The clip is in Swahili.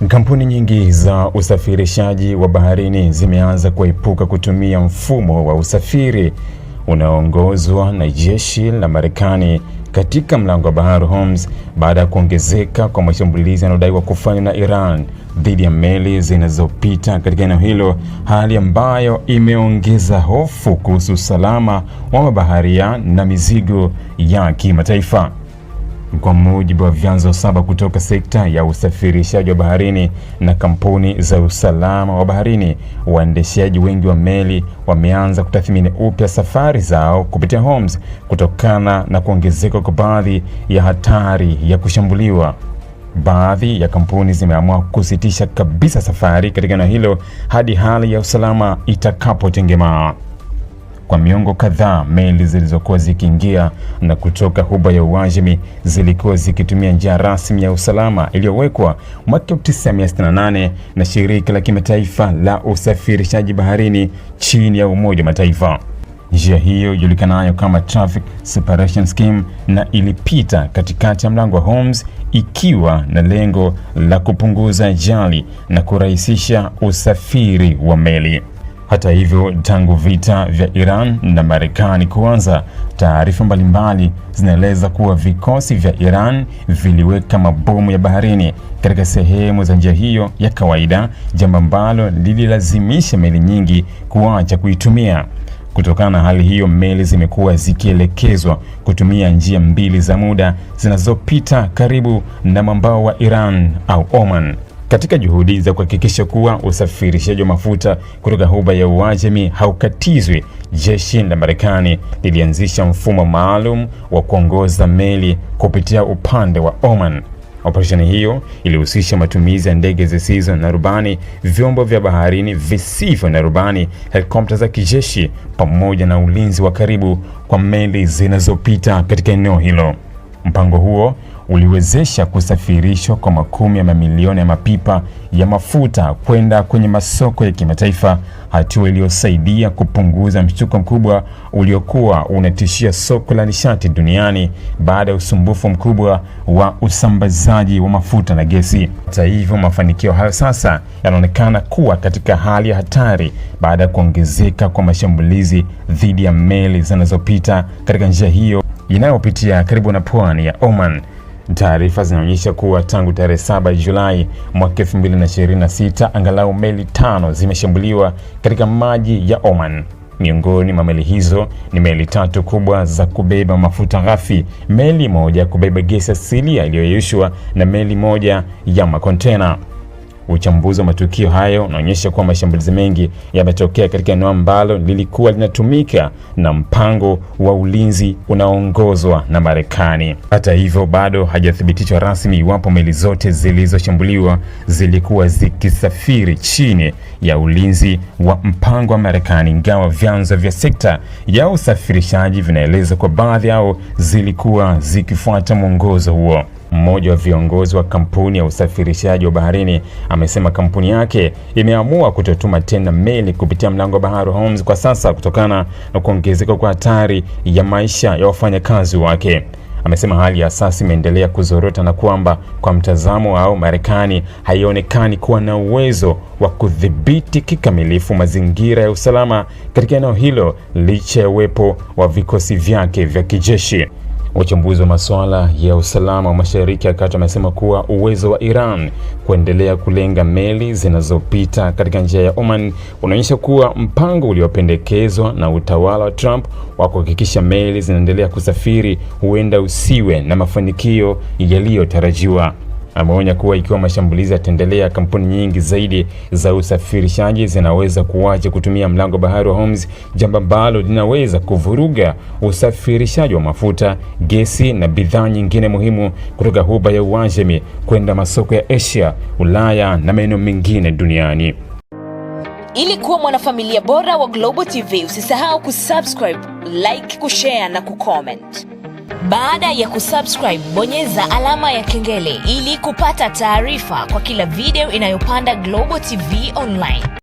Kampuni nyingi za usafirishaji wa baharini zimeanza kuepuka kutumia mfumo wa usafiri unaoongozwa na jeshi la Marekani katika mlango wa bahari Hormuz baada ya kuongezeka kwa mashambulizi yanayodaiwa kufanywa na Iran dhidi ya meli zinazopita katika eneo hilo, hali ambayo imeongeza hofu kuhusu usalama wa mabaharia na mizigo ya kimataifa. Kwa mujibu wa vyanzo 7 kutoka sekta ya usafirishaji wa baharini na kampuni za usalama wa baharini, waendeshaji wengi wa meli wameanza kutathmini upya safari zao kupitia Hormuz kutokana na kuongezeka kwa baadhi ya hatari ya kushambuliwa. Baadhi ya kampuni zimeamua kusitisha kabisa safari katika eneo hilo hadi hali ya usalama itakapotengemaa. Kwa miongo kadhaa, meli zilizokuwa zikiingia na kutoka Ghuba ya Uajemi zilikuwa zikitumia njia rasmi ya usalama iliyowekwa mwaka 1968 na shirika la kimataifa la usafirishaji baharini chini ya Umoja wa Mataifa. Njia hiyo ijulikanayo kama Traffic Separation Scheme na ilipita katikati ya mlango wa Hormuz ikiwa na lengo la kupunguza ajali na kurahisisha usafiri wa meli. Hata hivyo, tangu vita vya Iran na Marekani kuanza, taarifa mbalimbali zinaeleza kuwa vikosi vya Iran viliweka mabomu ya baharini katika sehemu za njia hiyo ya kawaida, jambo ambalo lililazimisha meli nyingi kuacha kuitumia. Kutokana na hali hiyo, meli zimekuwa zikielekezwa kutumia njia mbili za muda zinazopita karibu na mwambao wa Iran au Oman. Katika juhudi za kuhakikisha kuwa usafirishaji wa mafuta kutoka Ghuba ya Uajemi haukatizwi, jeshi la Marekani lilianzisha mfumo maalum wa kuongoza meli kupitia upande wa Oman. Operesheni hiyo ilihusisha matumizi ya ndege zisizo na rubani, vyombo vya baharini visivyo na rubani, helikopta za kijeshi pamoja na ulinzi wa karibu kwa meli zinazopita katika eneo hilo. Mpango huo uliwezesha kusafirishwa kwa makumi ya mamilioni ya mapipa ya mafuta kwenda kwenye masoko ya kimataifa, hatua iliyosaidia kupunguza mshtuko mkubwa uliokuwa unatishia soko la nishati duniani baada ya usumbufu mkubwa wa usambazaji wa mafuta na gesi. Hata hivyo, mafanikio hayo sasa yanaonekana kuwa katika hali ya hatari baada ya kuongezeka kwa mashambulizi dhidi ya meli zinazopita katika njia hiyo inayopitia karibu na pwani ya Oman. Taarifa zinaonyesha kuwa tangu tarehe 7 Julai mwaka 2026 angalau meli 5 zimeshambuliwa katika maji ya Oman. Miongoni mwa meli hizo ni meli 3 kubwa za kubeba mafuta ghafi, meli moja kubeba gesi asilia iliyoyeyushwa na meli moja ya makontena. Uchambuzi wa matukio hayo unaonyesha kuwa mashambulizi mengi yametokea katika eneo ambalo lilikuwa linatumika na mpango wa ulinzi unaoongozwa na Marekani. Hata hivyo, bado hajathibitishwa rasmi iwapo meli zote zilizoshambuliwa zilikuwa zikisafiri chini ya ulinzi wa mpango wa Marekani, ingawa vyanzo vya sekta ya usafirishaji vinaeleza kwa baadhi yao zilikuwa zikifuata mwongozo huo. Mmoja wa viongozi wa kampuni ya usafirishaji wa baharini amesema kampuni yake imeamua kutotuma tena meli kupitia mlango wa bahari Hormuz kwa sasa kutokana na kuongezeka kwa hatari ya maisha ya wafanyakazi wake. Amesema hali ya sasa imeendelea kuzorota na kwamba kwa mtazamo wao, Marekani haionekani kuwa na uwezo wa kudhibiti kikamilifu mazingira ya usalama katika eneo hilo licha ya uwepo wa vikosi vyake vya kijeshi. Wachambuzi wa masuala ya usalama wa Mashariki ya Kati wamesema kuwa uwezo wa Iran kuendelea kulenga meli zinazopita katika njia ya Oman unaonyesha kuwa mpango uliopendekezwa na utawala wa Trump wa kuhakikisha meli zinaendelea kusafiri huenda usiwe na mafanikio yaliyotarajiwa. Ameonya kuwa ikiwa mashambulizi yataendelea, kampuni nyingi zaidi za usafirishaji zinaweza kuacha kutumia mlango bahari wa Hormuz, jambo ambalo linaweza kuvuruga usafirishaji wa mafuta, gesi na bidhaa nyingine muhimu kutoka Ghuba ya Uajemi kwenda masoko ya Asia, Ulaya na maeneo mengine duniani. Ili kuwa mwanafamilia bora wa Global TV, usisahau kusubscribe, like, kushare na kucomment. Baada ya kusubscribe, bonyeza alama ya kengele ili kupata taarifa kwa kila video inayopanda Global TV Online.